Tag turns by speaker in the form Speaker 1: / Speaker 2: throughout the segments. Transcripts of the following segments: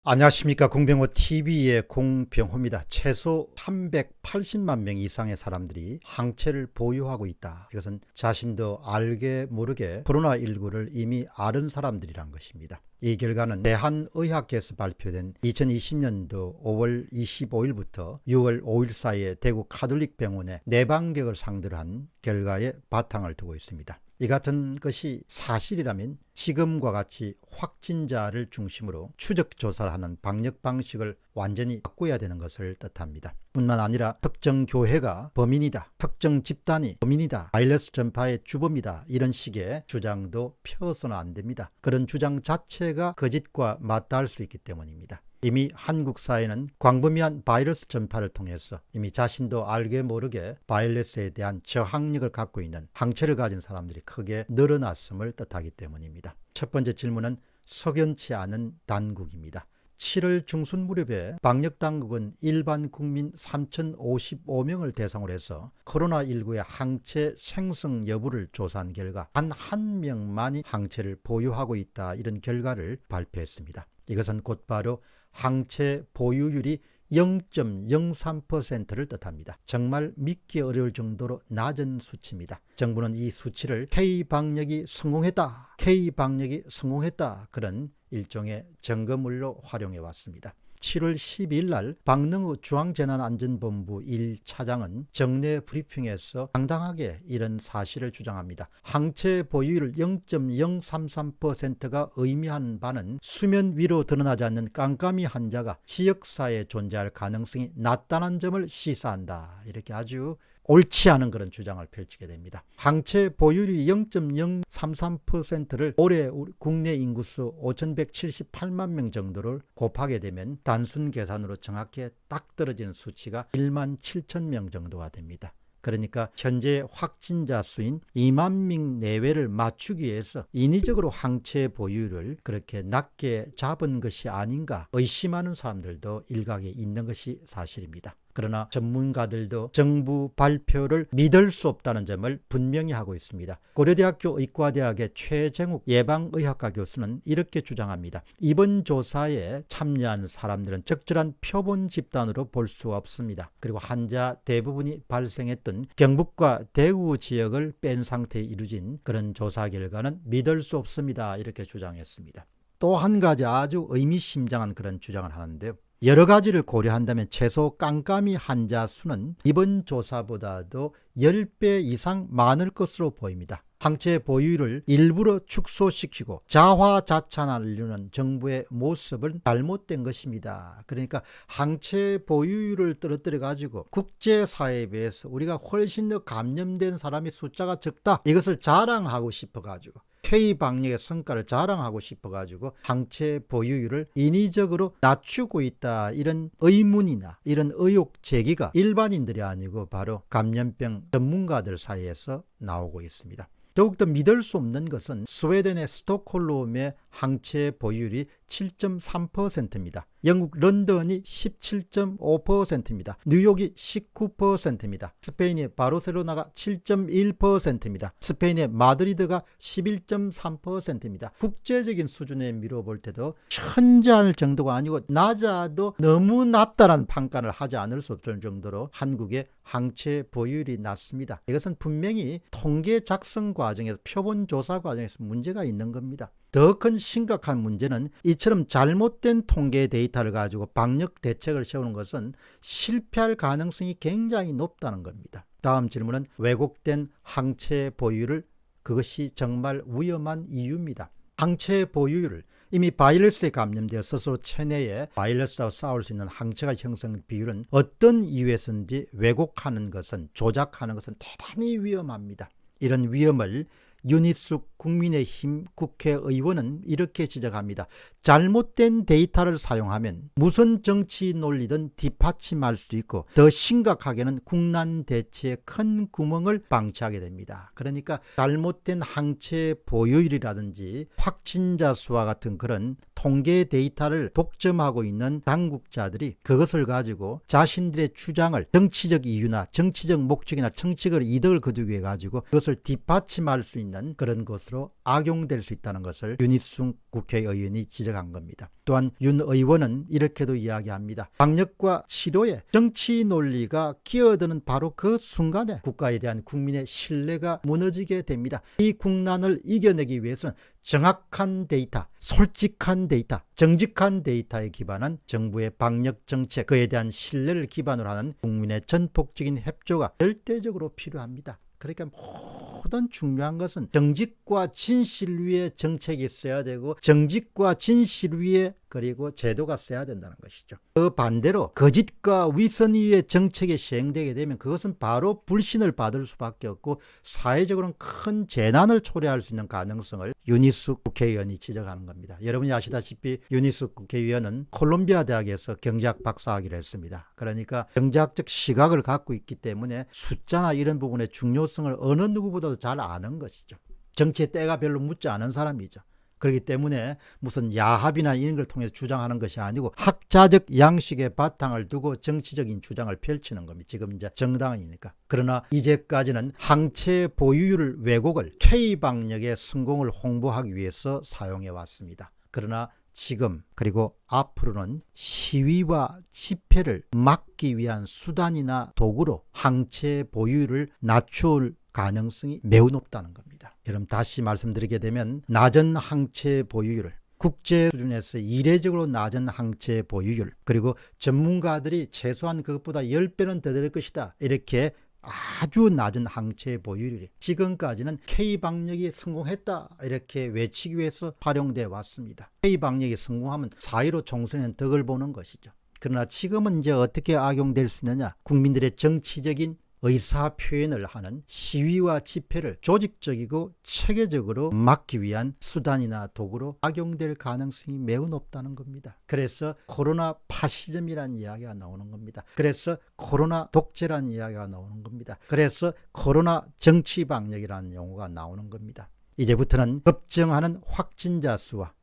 Speaker 1: 안녕하십니까. 공병호TV의 공병호입니다. 최소 380만 명 이상의 사람들이 항체를 보유하고 있다. 이것은 자신도 알게 모르게 코로나19를 이미 앓은 사람들이란 것입니다. 이 결과는 대한의학회에서 발표된 2020년도 5월 25일부터 6월 5일 사이에 대구 카톨릭병원의 내방객을 상대로 한 결과에 바탕을 두고 있습니다. 이 같은 것이 사실이라면 지금과 같이 확진자를 중심으로 추적 조사를 하는 방역 방식을 완전히 바꿔야 되는 것을 뜻합니다. 뿐만 아니라 특정 교회가 범인이다, 특정 집단이 범인이다, 바이러스 전파의 주범이다, 이런 식의 주장도 펴서는 안 됩니다. 그런 주장 자체가 거짓과 맞닿을 수 있기 때문입니다. 이미 한국 사회는 광범위한 바이러스 전파를 통해서 이미 자신도 알게 모르게 바이러스에 대한 저항력을 갖고 있는 항체를 가진 사람들이 크게 늘어났음을 뜻하기 때문입니다. 첫 번째 질문은 석연치 않은 단국입니다. 7월 중순 무렵에 방역당국은 일반 국민 3,055명을 대상으로 해서 코로나19의 항체 생성 여부를 조사한 결과 단 한 명만이 항체를 보유하고 있다, 이런 결과를 발표했습니다. 이것은 곧바로 항체 보유율이 0.03%를 뜻합니다. 정말 믿기 어려울 정도로 낮은 수치입니다. 정부는 이 수치를 K방역이 성공했다, K방역이 성공했다, 그런 일종의 증거물로 활용해 왔습니다. 7월 12일 날 박능우 중앙재난안전본부 1차장은 정례 브리핑에서 당당하게 이런 사실을 주장합니다. 항체 보유율 0.033%가 의미하는 바는 수면 위로 드러나지 않는 깜깜이 환자가 지역사회에 존재할 가능성이 낮다는 점을 시사한다, 이렇게 아주 옳지 않은 그런 주장을 펼치게 됩니다. 항체 보유율이 0.033%를 올해 국내 인구수 5,178만 명 정도를 곱하게 되면 단순 계산으로 정확히 딱 떨어지는 수치가 1만 7천 명 정도가 됩니다. 그러니까 현재 확진자 수인 2만 명 내외를 맞추기 위해서 인위적으로 항체 보유율을 그렇게 낮게 잡은 것이 아닌가 의심하는 사람들도 일각에 있는 것이 사실입니다. 그러나 전문가들도 정부 발표를 믿을 수 없다는 점을 분명히 하고 있습니다. 고려대학교 의과대학의 최정욱 예방의학과 교수는 이렇게 주장합니다. 이번 조사에 참여한 사람들은 적절한 표본 집단으로 볼 수 없습니다. 그리고 환자 대부분이 발생했던 경북과 대구 지역을 뺀 상태에 이루어진 그런 조사 결과는 믿을 수 없습니다, 이렇게 주장했습니다. 또 한 가지 아주 의미심장한 그런 주장을 하는데요. 여러 가지를 고려한다면 최소 깜깜이 환자 수는 이번 조사보다도 10배 이상 많을 것으로 보입니다. 항체 보유율을 일부러 축소시키고 자화자찬하려는 정부의 모습은 잘못된 것입니다. 그러니까 항체 보유율을 떨어뜨려 가지고 국제사회에 비해서 우리가 훨씬 더 감염된 사람의 숫자가 적다, 이것을 자랑하고 싶어 가지고 K방역의 성과를 자랑하고 싶어 가지고 항체 보유율을 인위적으로 낮추고 있다, 이런 의문이나 이런 의혹 제기가 일반인들이 아니고 바로 감염병 전문가들 사이에서 나오고 있습니다. 더욱더 믿을 수 없는 것은 스웨덴의 스톡홀름의 항체 보유율이 7.3%입니다. 영국 런던이 17.5%입니다. 뉴욕이 19%입니다. 스페인의 바르셀로나가 7.1%입니다. 스페인의 마드리드가 11.3%입니다. 국제적인 수준에 미뤄볼 때도 천재할 정도가 아니고 낮아도 너무 낮다라는 평가를 하지 않을 수 없을 정도로 한국의 항체 보유율이 낮습니다. 이것은 분명히 통계 작성 과정에서 표본 조사 과정에서 문제가 있는 겁니다. 더 큰 심각한 문제는 이처럼 잘못된 통계 데이터를 가지고 방역 대책을 세우는 것은 실패할 가능성이 굉장히 높다는 겁니다. 다음 질문은 왜곡된 항체 보유율을, 그것이 정말 위험한 이유입니다. 항체 보유율을 이미 바이러스에 감염되어 스스로 체내에 바이러스와 싸울 수 있는 항체가 형성된 비율은 어떤 이유에서인지 왜곡하는 것은, 조작하는 것은 대단히 위험합니다. 이런 위험을 윤희숙 국민의힘 국회의원은 이렇게 지적합니다. 잘못된 데이터를 사용하면 무슨 정치 논리든 뒷받침할 수도 있고 더 심각하게는 국난 대체에 큰 구멍을 방치하게 됩니다. 그러니까 잘못된 항체 보유율이라든지 확진자 수와 같은 그런 통계 데이터를 독점하고 있는 당국자들이 그것을 가지고 자신들의 주장을 정치적 이유나 정치적 목적이나 정치적 이득을 거두기 위해 가지고 그것을 뒷받침할 수 있는 그런 것으로 악용될 수 있다는 것을 윤희숙 국회의원이 지적한 겁니다. 또한 윤 의원은 이렇게도 이야기합니다. 방역과 치료에 정치 논리가 끼어드는 바로 그 순간에 국가에 대한 국민의 신뢰가 무너지게 됩니다. 이 국난을 이겨내기 위해서는 정확한 데이터, 솔직한 데이터, 정직한 데이터에 기반한 정부의 방역 정책, 그에 대한 신뢰를 기반으로 하는 국민의 전폭적인 협조가 절대적으로 필요합니다. 그러니까 모든 중요한 것은 정직과 진실 위에 정책이 있어야 되고 정직과 진실 위에 그리고 제도가 써야 된다는 것이죠. 그 반대로 거짓과 위선 위에 정책이 시행되게 되면 그것은 바로 불신을 받을 수밖에 없고 사회적으로는 큰 재난을 초래할 수 있는 가능성을 윤희숙 국회의원이 지적하는 겁니다. 여러분이 아시다시피 윤희숙 국회의원은 콜롬비아 대학에서 경제학 박사학위를 했습니다. 그러니까 경제학적 시각을 갖고 있기 때문에 숫자나 이런 부분의 중요성을 어느 누구보다도 잘 아는 것이죠. 정치에 때가 별로 묻지 않은 사람이죠. 그렇기 때문에 무슨 야합이나 이런 걸 통해서 주장하는 것이 아니고 학자적 양식의 바탕을 두고 정치적인 주장을 펼치는 겁니다. 지금 이제 정당이니까. 그러나 이제까지는 항체 보유율 왜곡을 K방역의 성공을 홍보하기 위해서 사용해 왔습니다. 그러나 지금 그리고 앞으로는 시위와 집회를 막기 위한 수단이나 도구로 항체 보유율을 낮출 가능성이 매우 높다는 겁니다. 여러분 다시 말씀드리게 되면 낮은 항체 보유율을 국제 수준에서 이례적으로 낮은 항체 보유율 그리고 전문가들이 최소한 그것보다 10배는 더 될 것이다 이렇게 아주 낮은 항체 보유율이 지금까지는 K방역이 성공했다 이렇게 외치기 위해서 활용되어 왔습니다. K방역이 성공하면 4.15 총선에는 덕을 보는 것이죠. 그러나 지금은 이제 어떻게 악용될 수 있느냐, 국민들의 정치적인 의사 표현을 하는 시위와 집회를 조직적이고 체계적으로 막기 위한 수단이나 도구로 악용될 가능성이 매우 높다는 겁니다. 그래서 코로나 파시즘이라는 이야기가 나오는 겁니다. 그래서 코로나 독재라는 이야기가 나오는 겁니다. 그래서 코로나 정치 방역이라는 용어가 나오는 겁니다. 이제부터는 급증하는 확진자 수와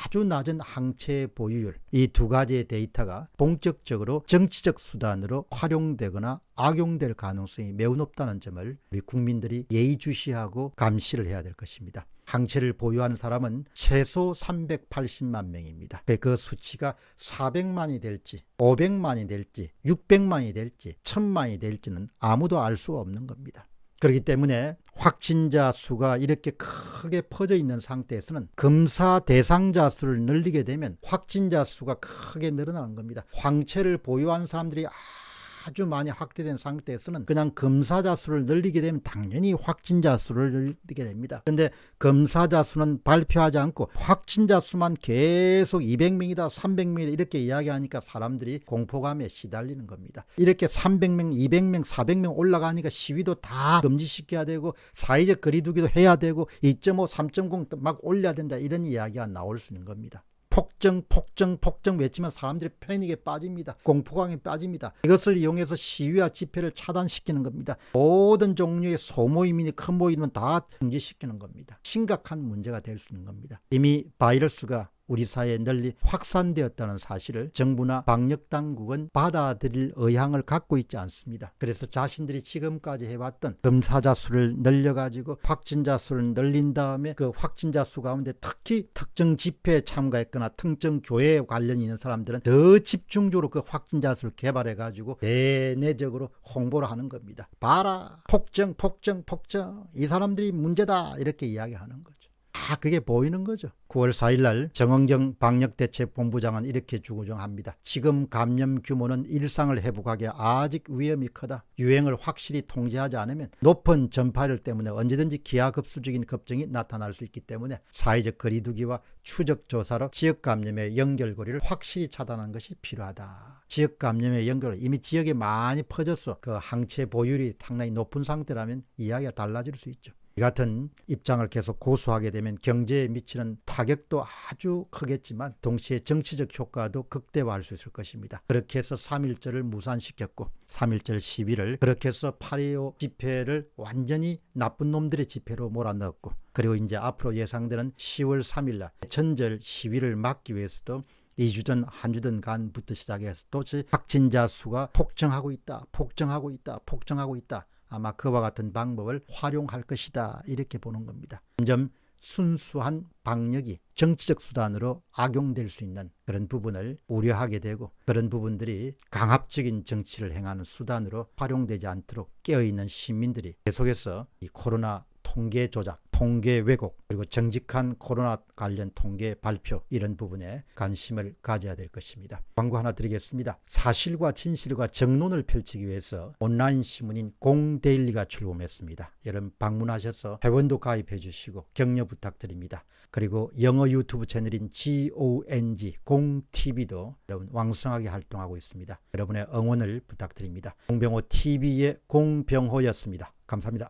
Speaker 1: 아주 낮은 항체 보유율 이 두 가지의 데이터가 본격적으로 정치적 수단으로 활용되거나 악용될 가능성이 매우 높다는 점을 우리 국민들이 예의주시하고 감시를 해야 될 것입니다. 항체를 보유하는 사람은 최소 380만 명입니다. 그 수치가 400만이 될지 500만이 될지 600만이 될지 1000만이 될지는 아무도 알 수가 없는 겁니다. 그렇기 때문에 확진자 수가 이렇게 크게 퍼져 있는 상태에서는 검사 대상자 수를 늘리게 되면 확진자 수가 크게 늘어나는 겁니다. 항체를 보유하는 사람들이 아주 많이 확대된 상태에서는 그냥 검사자 수를 늘리게 되면 당연히 확진자 수를 늘리게 됩니다. 그런데 검사자 수는 발표하지 않고 확진자 수만 계속 200명이다 300명이다 이렇게 이야기하니까 사람들이 공포감에 시달리는 겁니다. 이렇게 300명 200명 400명 올라가니까 시위도 다 금지시켜야 되고 사회적 거리두기도 해야 되고 2.5 3.0 막 올려야 된다 이런 이야기가 나올 수 있는 겁니다. 폭정 외치면 사람들이 패닉에 빠집니다. 공포감에 빠집니다. 이것을 이용해서 시위와 집회를 차단시키는 겁니다. 모든 종류의 소모임이니 큰 모임은 다 금지시키는 겁니다. 심각한 문제가 될 수 있는 겁니다. 이미 바이러스가 우리 사회에 널리 확산되었다는 사실을 정부나 방역당국은 받아들일 의향을 갖고 있지 않습니다. 그래서 자신들이 지금까지 해왔던 검사자 수를 늘려가지고 확진자 수를 늘린 다음에 그 확진자 수 가운데 특히 특정 집회에 참가했거나 특정 교회에 관련이 있는 사람들은 더 집중적으로 그 확진자 수를 개발해가지고 대내적으로 홍보를 하는 겁니다. 봐라 폭정 이 사람들이 문제다 이렇게 이야기하는 거죠. 그게 보이는 거죠. 9월 4일 날 정은경 방역대책본부장은 이렇게 주구정합니다. 지금 감염 규모는 일상을 회복하기에 아직 위험이 크다. 유행을 확실히 통제하지 않으면 높은 전파율 때문에 언제든지 기하급수적인 급증이 나타날 수 있기 때문에 사회적 거리두기와 추적 조사로 지역 감염의 연결고리를 확실히 차단하는 것이 필요하다. 지역 감염의 연결 이미 지역에 많이 퍼져서 그 항체 보유율이 상당히 높은 상태라면 이야기가 달라질 수 있죠. 이 같은 입장을 계속 고수하게 되면 경제에 미치는 타격도 아주 크겠지만 동시에 정치적 효과도 극대화할 수 있을 것입니다. 그렇게 해서 3.1절을 무산시켰고 3.1절 시위를 그렇게 해서 8.25 집회를 완전히 나쁜 놈들의 집회로 몰아넣었고, 그리고 이제 앞으로 예상되는 10월 3일 날 전절 시위를 막기 위해서도 2주 전, 한 주 전간부터 시작해서 또다시 확진자 수가 폭증하고 있다. 아마 그와 같은 방법을 활용할 것이다. 이렇게 보는 겁니다. 점점 순수한 방역이 정치적 수단으로 악용될 수 있는 그런 부분을 우려하게 되고, 그런 부분들이 강압적인 정치를 행하는 수단으로 활용되지 않도록 깨어있는 시민들이 계속해서 이 코로나 통계 조작, 통계 왜곡, 그리고 정직한 코로나 관련 통계 발표, 이런 부분에 관심을 가져야 될 것입니다. 광고 하나 드리겠습니다. 사실과 진실과 정론을 펼치기 위해서 온라인 신문인 공데일리가 출범했습니다. 여러분 방문하셔서 회원도 가입해 주시고 격려 부탁드립니다. 그리고 영어 유튜브 채널인 GONG 공TV도 여러분 왕성하게 활동하고 있습니다. 여러분의 응원을 부탁드립니다. 공병호 TV의 공병호였습니다. 감사합니다.